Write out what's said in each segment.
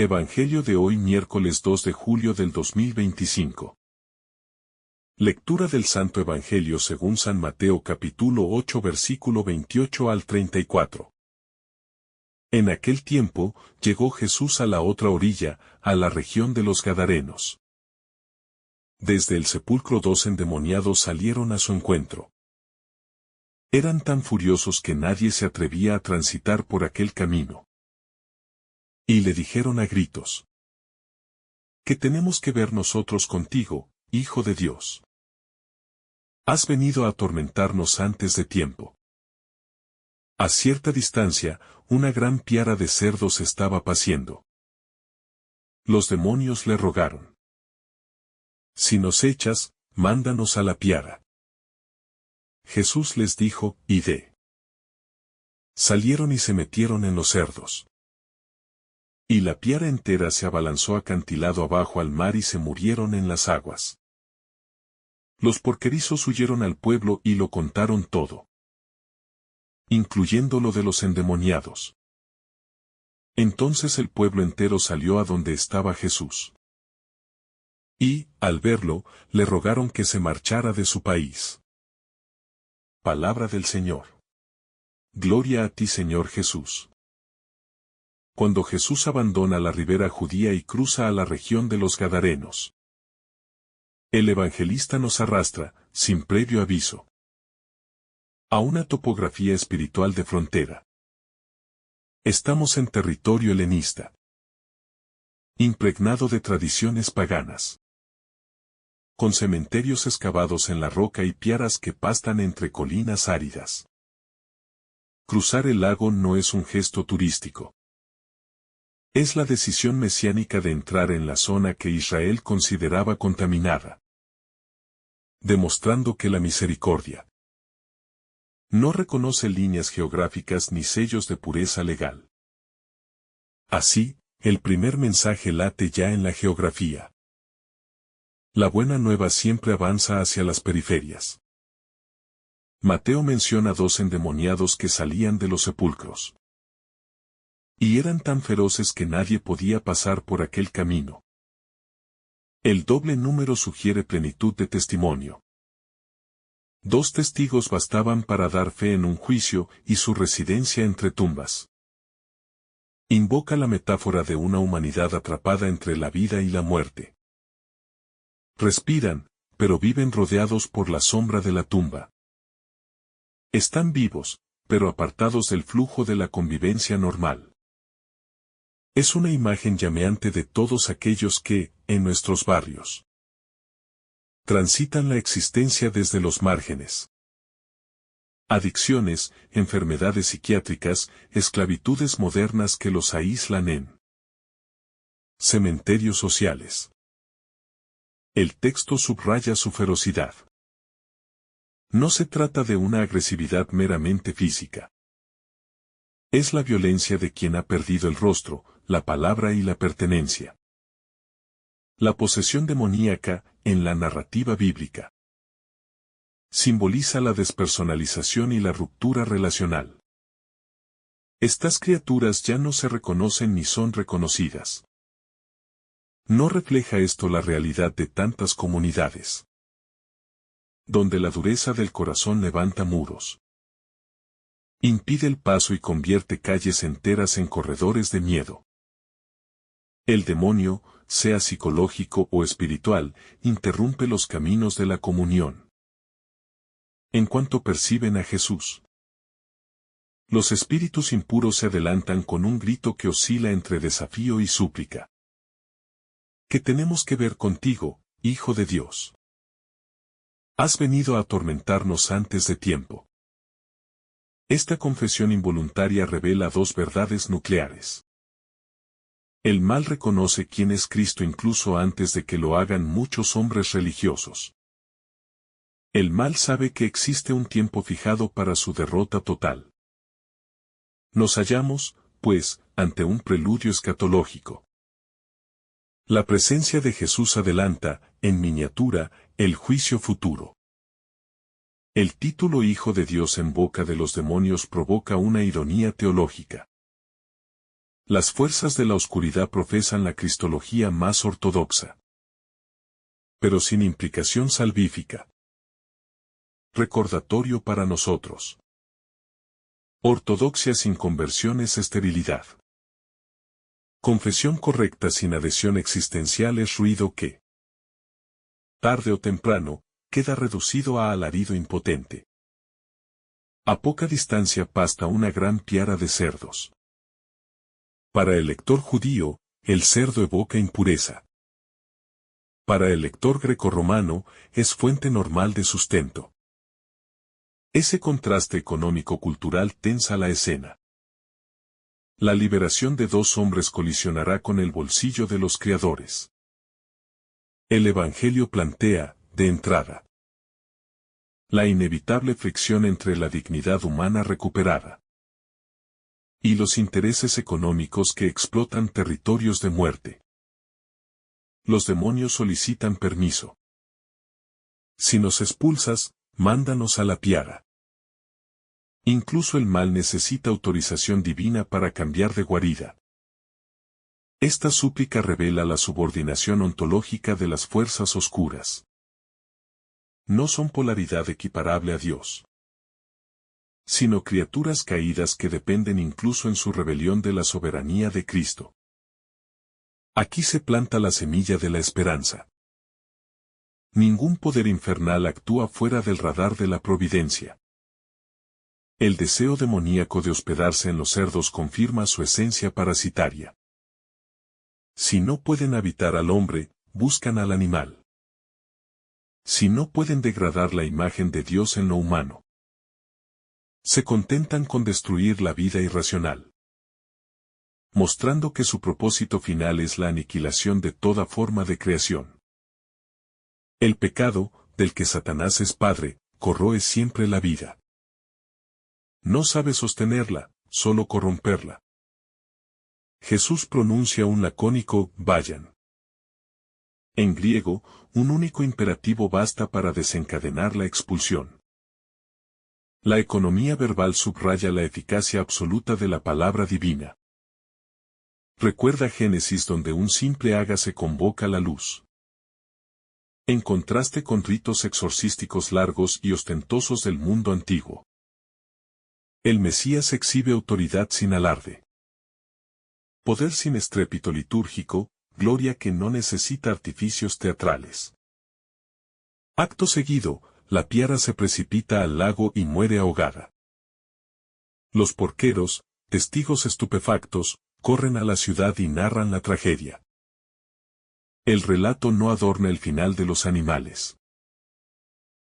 Evangelio de hoy miércoles 2 de julio del 2025. Lectura del Santo Evangelio según San Mateo capítulo 8 versículo 28 al 34. En aquel tiempo, llegó Jesús a la otra orilla, a la región de los Gadarenos. Desde el sepulcro 2 endemoniados salieron a su encuentro. Eran tan furiosos que nadie se atrevía a transitar por aquel camino. Y le dijeron a gritos: ¿Qué tenemos que ver nosotros contigo, Hijo de Dios? Has venido a atormentarnos antes de tiempo. A cierta distancia, una gran piara de cerdos estaba paciendo. Los demonios le rogaron: Si nos echas, mándanos a la piara. Jesús les dijo: Id. Salieron y se metieron en los cerdos. Y la piara entera se abalanzó acantilado abajo al mar y se murieron en las aguas. Los porquerizos huyeron al pueblo y lo contaron todo, incluyendo lo de los endemoniados. Entonces el pueblo entero salió a donde estaba Jesús. Y, al verlo, le rogaron que se marchara de su país. Palabra del Señor. Gloria a ti, Señor Jesús. Cuando Jesús abandona la ribera judía y cruza a la región de los Gadarenos, el evangelista nos arrastra, sin previo aviso, a una topografía espiritual de frontera. Estamos en territorio helenista, impregnado de tradiciones paganas, con cementerios excavados en la roca y piaras que pastan entre colinas áridas. Cruzar el lago no es un gesto turístico. Es la decisión mesiánica de entrar en la zona que Israel consideraba contaminada, demostrando que la misericordia no reconoce líneas geográficas ni sellos de pureza legal. Así, el primer mensaje late ya en la geografía. La buena nueva siempre avanza hacia las periferias. Mateo menciona 2 endemoniados que salían de los sepulcros. Y eran tan feroces que nadie podía pasar por aquel camino. El doble número sugiere plenitud de testimonio. 2 testigos bastaban para dar fe en un juicio y su residencia entre tumbas. Invoca la metáfora de una humanidad atrapada entre la vida y la muerte. Respiran, pero viven rodeados por la sombra de la tumba. Están vivos, pero apartados del flujo de la convivencia normal. Es una imagen llameante de todos aquellos que, en nuestros barrios, transitan la existencia desde los márgenes. Adicciones, enfermedades psiquiátricas, esclavitudes modernas que los aíslan en cementerios sociales. El texto subraya su ferocidad. No se trata de una agresividad meramente física. Es la violencia de quien ha perdido el rostro, la palabra y la pertenencia. La posesión demoníaca, en la narrativa bíblica, simboliza la despersonalización y la ruptura relacional. Estas criaturas ya no se reconocen ni son reconocidas. ¿No refleja esto la realidad de tantas comunidades, donde la dureza del corazón levanta muros, impide el paso y convierte calles enteras en corredores de miedo? El demonio, sea psicológico o espiritual, interrumpe los caminos de la comunión. En cuanto perciben a Jesús, los espíritus impuros se adelantan con un grito que oscila entre desafío y súplica. ¿Qué tenemos que ver contigo, Hijo de Dios? Has venido a atormentarnos antes de tiempo. Esta confesión involuntaria revela 2 verdades nucleares. El mal reconoce quién es Cristo incluso antes de que lo hagan muchos hombres religiosos. El mal sabe que existe un tiempo fijado para su derrota total. Nos hallamos, pues, ante un preludio escatológico. La presencia de Jesús adelanta, en miniatura, el juicio futuro. El título Hijo de Dios en boca de los demonios provoca una ironía teológica. Las fuerzas de la oscuridad profesan la cristología más ortodoxa, pero sin implicación salvífica. Recordatorio para nosotros. Ortodoxia sin conversión es esterilidad. Confesión correcta sin adhesión existencial es ruido que, tarde o temprano, queda reducido a alarido impotente. A poca distancia pasta una gran piara de cerdos. Para el lector judío, el cerdo evoca impureza. Para el lector grecorromano, es fuente normal de sustento. Ese contraste económico-cultural tensa la escena. La liberación de dos hombres colisionará con el bolsillo de los criadores. El Evangelio plantea, de entrada, la inevitable fricción entre la dignidad humana recuperada y los intereses económicos que explotan territorios de muerte. Los demonios solicitan permiso. Si nos expulsas, mándanos a la piara. Incluso el mal necesita autorización divina para cambiar de guarida. Esta súplica revela la subordinación ontológica de las fuerzas oscuras. No son polaridad equiparable a Dios, sino criaturas caídas que dependen incluso en su rebelión de la soberanía de Cristo. Aquí se planta la semilla de la esperanza. Ningún poder infernal actúa fuera del radar de la providencia. El deseo demoníaco de hospedarse en los cerdos confirma su esencia parasitaria. Si no pueden habitar al hombre, buscan al animal. Si no pueden degradar la imagen de Dios en lo humano, se contentan con destruir la vida irracional, mostrando que su propósito final es la aniquilación de toda forma de creación. El pecado, del que Satanás es padre, corroe siempre la vida. No sabe sostenerla, solo corromperla. Jesús pronuncia un lacónico vayan. En griego, un único imperativo basta para desencadenar la expulsión. La economía verbal subraya la eficacia absoluta de la palabra divina. Recuerda Génesis donde un simple hágase convoca la luz. En contraste con ritos exorcísticos largos y ostentosos del mundo antiguo, el Mesías exhibe autoridad sin alarde. Poder sin estrépito litúrgico, gloria que no necesita artificios teatrales. Acto seguido, la piara se precipita al lago y muere ahogada. Los porqueros, testigos estupefactos, corren a la ciudad y narran la tragedia. El relato no adorna el final de los animales.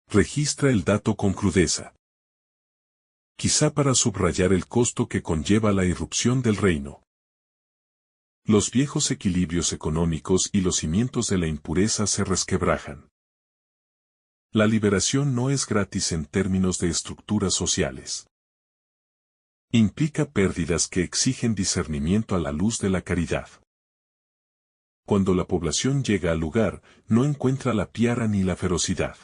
Registra el dato con crudeza. Quizá para subrayar el costo que conlleva la irrupción del reino. Los viejos equilibrios económicos y los cimientos de la impureza se resquebrajan. La liberación no es gratis en términos de estructuras sociales. Implica pérdidas que exigen discernimiento a la luz de la caridad. Cuando la población llega al lugar, no encuentra la piara ni la ferocidad,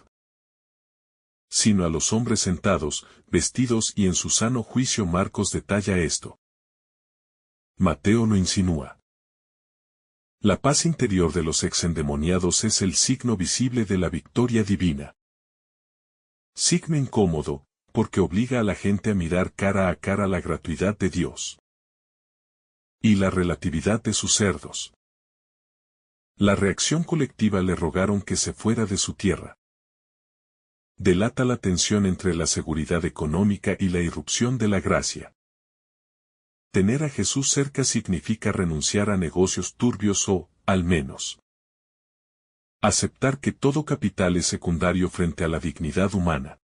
sino a los hombres sentados, vestidos y en su sano juicio. Marcos detalla esto. Mateo lo insinúa. La paz interior de los exendemoniados es el signo visible de la victoria divina. Signo incómodo, porque obliga a la gente a mirar cara a cara la gratuidad de Dios y la relatividad de sus cerdos. La reacción colectiva le rogaron que se fuera de su tierra. Delata la tensión entre la seguridad económica y la irrupción de la gracia. Tener a Jesús cerca significa renunciar a negocios turbios o, al menos, aceptar que todo capital es secundario frente a la dignidad humana.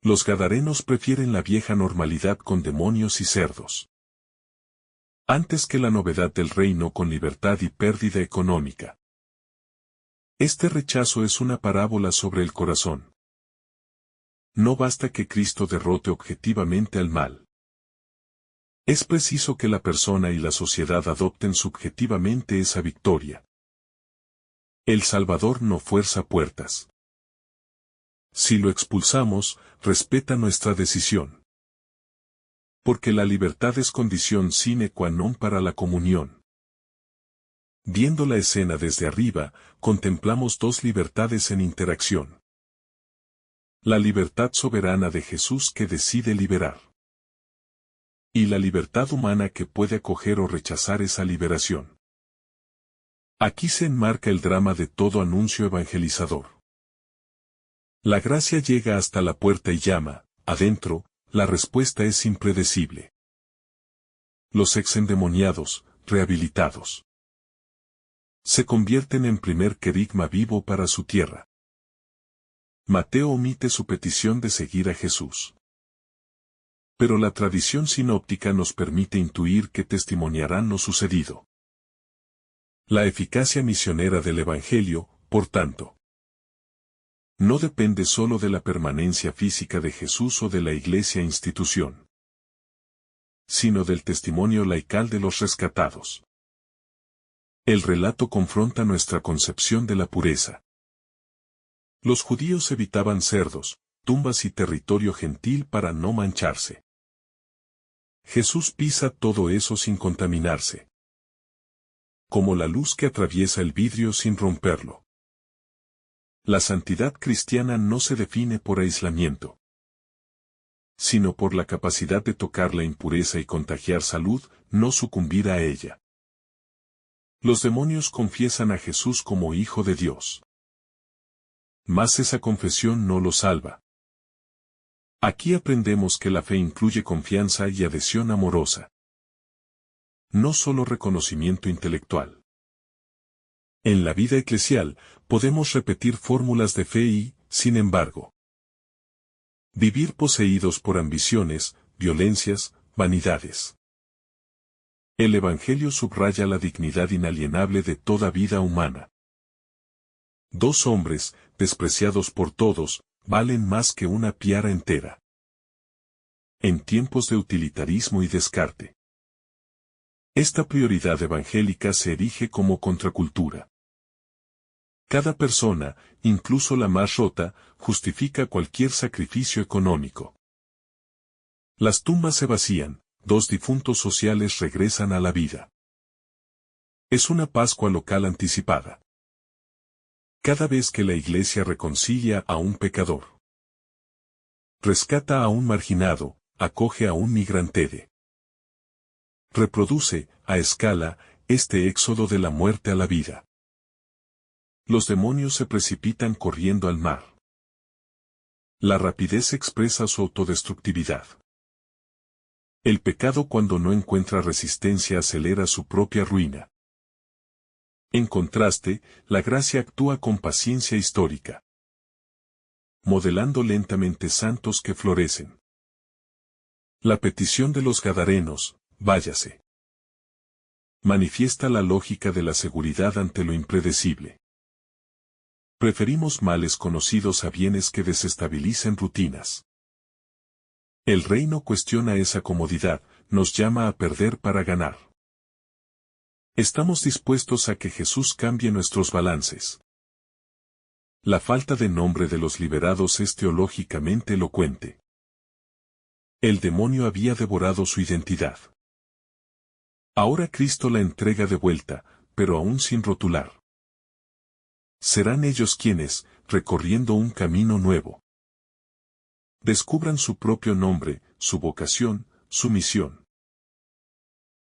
Los gadarenos prefieren la vieja normalidad con demonios y cerdos, antes que la novedad del reino con libertad y pérdida económica. Este rechazo es una parábola sobre el corazón. No basta que Cristo derrote objetivamente al mal. Es preciso que la persona y la sociedad adopten subjetivamente esa victoria. El Salvador no fuerza puertas. Si lo expulsamos, respeta nuestra decisión. Porque la libertad es condición sine qua non para la comunión. Viendo la escena desde arriba, contemplamos dos libertades en interacción. La libertad soberana de Jesús que decide liberar. Y la libertad humana que puede acoger o rechazar esa liberación. Aquí se enmarca el drama de todo anuncio evangelizador. La gracia llega hasta la puerta y llama, adentro, la respuesta es impredecible. Los exendemoniados, rehabilitados, se convierten en primer querigma vivo para su tierra. Mateo omite su petición de seguir a Jesús. Pero la tradición sinóptica nos permite intuir que testimoniarán lo sucedido. La eficacia misionera del Evangelio, por tanto, no depende solo de la permanencia física de Jesús o de la Iglesia institución, sino del testimonio laical de los rescatados. El relato confronta nuestra concepción de la pureza. Los judíos evitaban cerdos, tumbas y territorio gentil para no mancharse. Jesús pisa todo eso sin contaminarse. Como la luz que atraviesa el vidrio sin romperlo. La santidad cristiana no se define por aislamiento, sino por la capacidad de tocar la impureza y contagiar salud, no sucumbir a ella. Los demonios confiesan a Jesús como Hijo de Dios. Mas esa confesión no lo salva. Aquí aprendemos que la fe incluye confianza y adhesión amorosa. No solo reconocimiento intelectual. En la vida eclesial, podemos repetir fórmulas de fe y, sin embargo, vivir poseídos por ambiciones, violencias, vanidades. El Evangelio subraya la dignidad inalienable de toda vida humana. Dos hombres, despreciados por todos, valen más que una piara entera. En tiempos de utilitarismo y descarte. Esta prioridad evangélica se erige como contracultura. Cada persona, incluso la más rota, justifica cualquier sacrificio económico. Las tumbas se vacían, dos difuntos sociales regresan a la vida. Es una Pascua local anticipada. Cada vez que la Iglesia reconcilia a un pecador, rescata a un marginado, acoge a un migrante, reproduce, a escala, este éxodo de la muerte a la vida. Los demonios se precipitan corriendo al mar. La rapidez expresa su autodestructividad. El pecado cuando no encuentra resistencia acelera su propia ruina. En contraste, la gracia actúa con paciencia histórica, modelando lentamente santos que florecen. La petición de los gadarenos, váyase, manifiesta la lógica de la seguridad ante lo impredecible. Preferimos males conocidos a bienes que desestabilicen rutinas. El reino cuestiona esa comodidad, nos llama a perder para ganar. Estamos dispuestos a que Jesús cambie nuestros balances. La falta de nombre de los liberados es teológicamente elocuente. El demonio había devorado su identidad. Ahora Cristo la entrega de vuelta, pero aún sin rotular. Serán ellos quienes, recorriendo un camino nuevo, descubran su propio nombre, su vocación, su misión.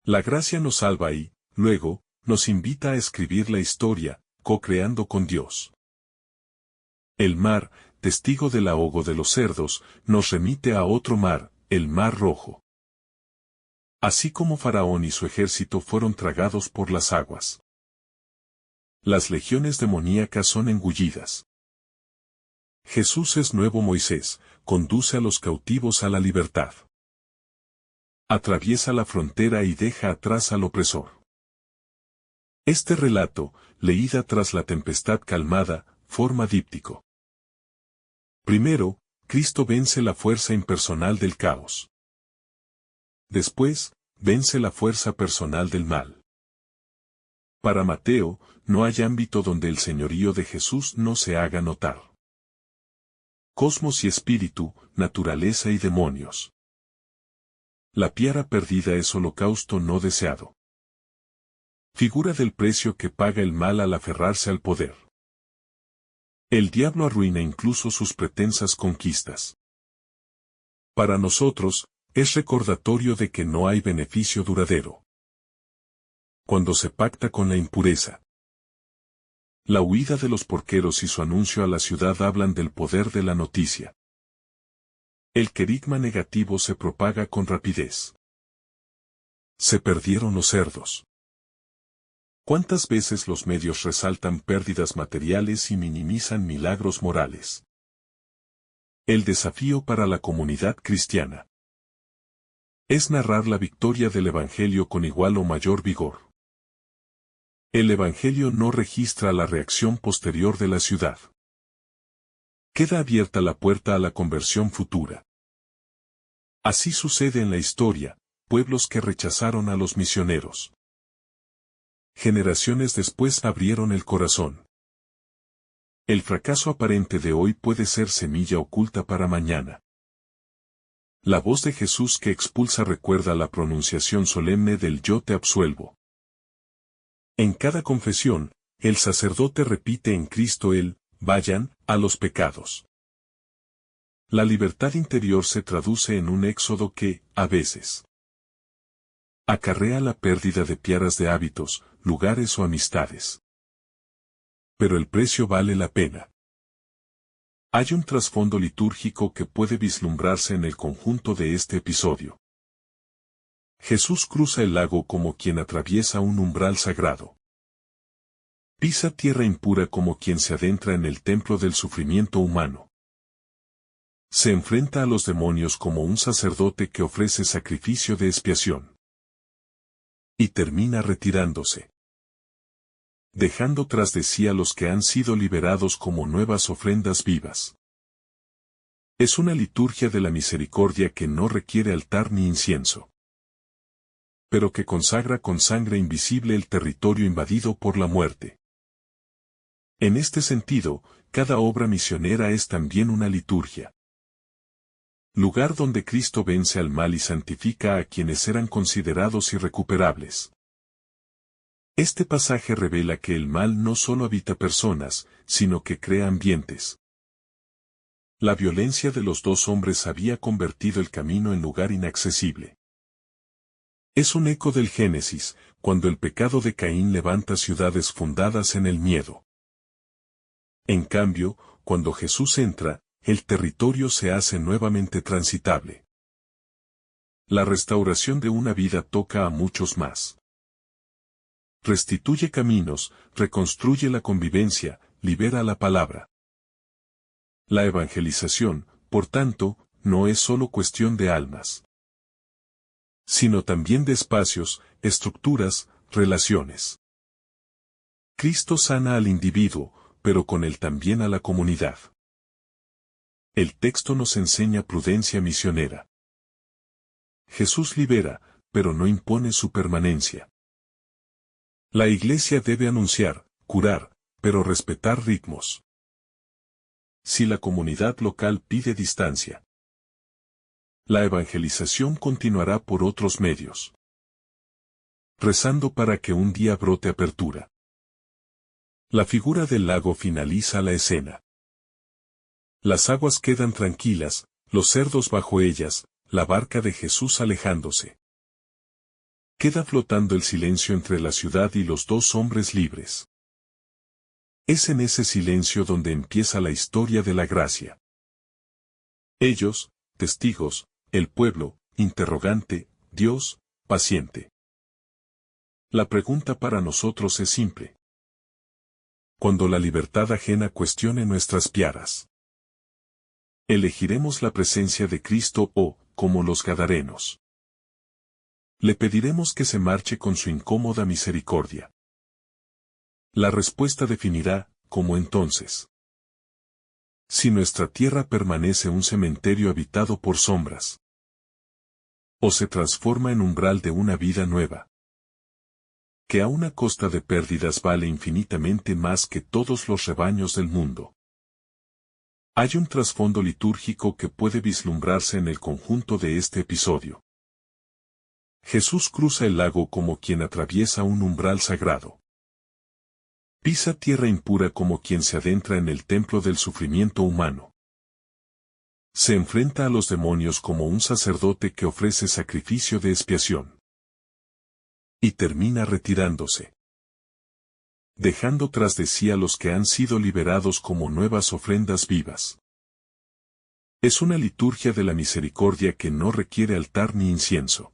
La gracia nos salva y, luego, nos invita a escribir la historia, co-creando con Dios. El mar, testigo del ahogo de los cerdos, nos remite a otro mar, el Mar Rojo. Así como Faraón y su ejército fueron tragados por las aguas, las legiones demoníacas son engullidas. Jesús es nuevo Moisés, conduce a los cautivos a la libertad. Atraviesa la frontera y deja atrás al opresor. Este relato, leída tras la tempestad calmada, forma díptico. Primero, Cristo vence la fuerza impersonal del caos. Después, vence la fuerza personal del mal. Para Mateo, no hay ámbito donde el señorío de Jesús no se haga notar. Cosmos y espíritu, naturaleza y demonios. La piara perdida es holocausto no deseado. Figura del precio que paga el mal al aferrarse al poder. El diablo arruina incluso sus pretensas conquistas. Para nosotros, es recordatorio de que no hay beneficio duradero. Cuando se pacta con la impureza. La huida de los porqueros y su anuncio a la ciudad hablan del poder de la noticia. El querigma negativo se propaga con rapidez. Se perdieron los cerdos. ¿Cuántas veces los medios resaltan pérdidas materiales y minimizan milagros morales? El desafío para la comunidad cristiana es narrar la victoria del Evangelio con igual o mayor vigor. El Evangelio no registra la reacción posterior de la ciudad. Queda abierta la puerta a la conversión futura. Así sucede en la historia, pueblos que rechazaron a los misioneros. Generaciones después abrieron el corazón. El fracaso aparente de hoy puede ser semilla oculta para mañana. La voz de Jesús que expulsa recuerda la pronunciación solemne del yo te absuelvo. En cada confesión, el sacerdote repite en Cristo el, vayan, a los pecados. La libertad interior se traduce en un éxodo que, a veces, acarrea la pérdida de piaras de hábitos, lugares o amistades. Pero el precio vale la pena. Hay un trasfondo litúrgico que puede vislumbrarse en el conjunto de este episodio. Jesús cruza el lago como quien atraviesa un umbral sagrado. Pisa tierra impura como quien se adentra en el templo del sufrimiento humano. Se enfrenta a los demonios como un sacerdote que ofrece sacrificio de expiación. Y termina retirándose, dejando tras de sí a los que han sido liberados como nuevas ofrendas vivas. Es una liturgia de la misericordia que no requiere altar ni incienso, pero que consagra con sangre invisible el territorio invadido por la muerte. En este sentido, cada obra misionera es también una liturgia. Lugar donde Cristo vence al mal y santifica a quienes eran considerados irrecuperables. Este pasaje revela que el mal no solo habita personas, sino que crea ambientes. La violencia de los dos hombres había convertido el camino en lugar inaccesible. Es un eco del Génesis, cuando el pecado de Caín levanta ciudades fundadas en el miedo. En cambio, cuando Jesús entra, el territorio se hace nuevamente transitable. La restauración de una vida toca a muchos más. Restituye caminos, reconstruye la convivencia, libera la palabra. La evangelización, por tanto, no es solo cuestión de almas, sino también de espacios, estructuras, relaciones. Cristo sana al individuo, pero con él también a la comunidad. El texto nos enseña prudencia misionera. Jesús libera, pero no impone su permanencia. La Iglesia debe anunciar, curar, pero respetar ritmos. Si la comunidad local pide distancia, la evangelización continuará por otros medios. Rezando para que un día brote apertura. La figura del lago finaliza la escena. Las aguas quedan tranquilas, los cerdos bajo ellas, la barca de Jesús alejándose. Queda flotando el silencio entre la ciudad y los dos hombres libres. Es en ese silencio donde empieza la historia de la gracia. Ellos, testigos, el pueblo, interrogante, Dios, paciente. La pregunta para nosotros es simple. Cuando la libertad ajena cuestione nuestras piaras, ¿elegiremos la presencia de Cristo o, como los gadarenos, le pediremos que se marche con su incómoda misericordia? La respuesta definirá, ¿cómo entonces? Si nuestra tierra permanece un cementerio habitado por sombras, o se transforma en umbral de una vida nueva, que a una costa de pérdidas vale infinitamente más que todos los rebaños del mundo. Hay un trasfondo litúrgico que puede vislumbrarse en el conjunto de este episodio. Jesús cruza el lago como quien atraviesa un umbral sagrado. Pisa tierra impura como quien se adentra en el templo del sufrimiento humano. Se enfrenta a los demonios como un sacerdote que ofrece sacrificio de expiación. Y termina retirándose, dejando tras de sí a los que han sido liberados como nuevas ofrendas vivas. Es una liturgia de la misericordia que no requiere altar ni incienso,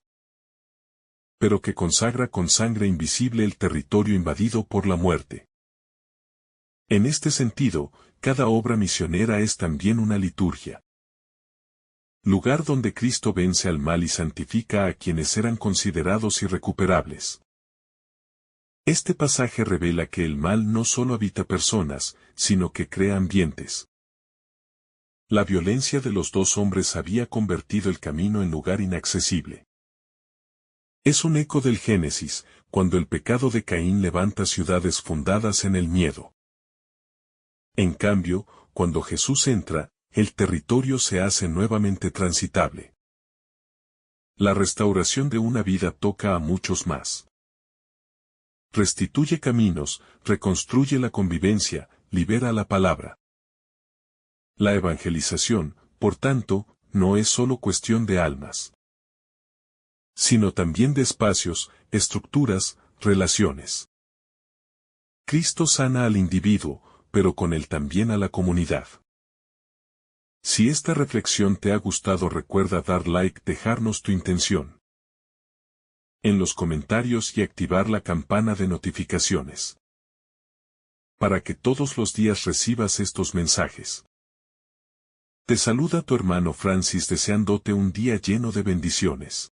pero que consagra con sangre invisible el territorio invadido por la muerte. En este sentido, cada obra misionera es también una liturgia. Lugar donde Cristo vence al mal y santifica a quienes eran considerados irrecuperables. Este pasaje revela que el mal no solo habita personas, sino que crea ambientes. La violencia de los dos hombres había convertido el camino en lugar inaccesible. Es un eco del Génesis, cuando el pecado de Caín levanta ciudades fundadas en el miedo. En cambio, cuando Jesús entra, el territorio se hace nuevamente transitable. La restauración de una vida toca a muchos más. Restituye caminos, reconstruye la convivencia, libera la palabra. La evangelización, por tanto, no es solo cuestión de almas, sino también de espacios, estructuras, relaciones. Cristo sana al individuo, pero con él también a la comunidad. Si esta reflexión te ha gustado, recuerda dar like, dejarnos tu intención en los comentarios y activar la campana de notificaciones, para que todos los días recibas estos mensajes. Te saluda tu hermano Francis deseándote un día lleno de bendiciones.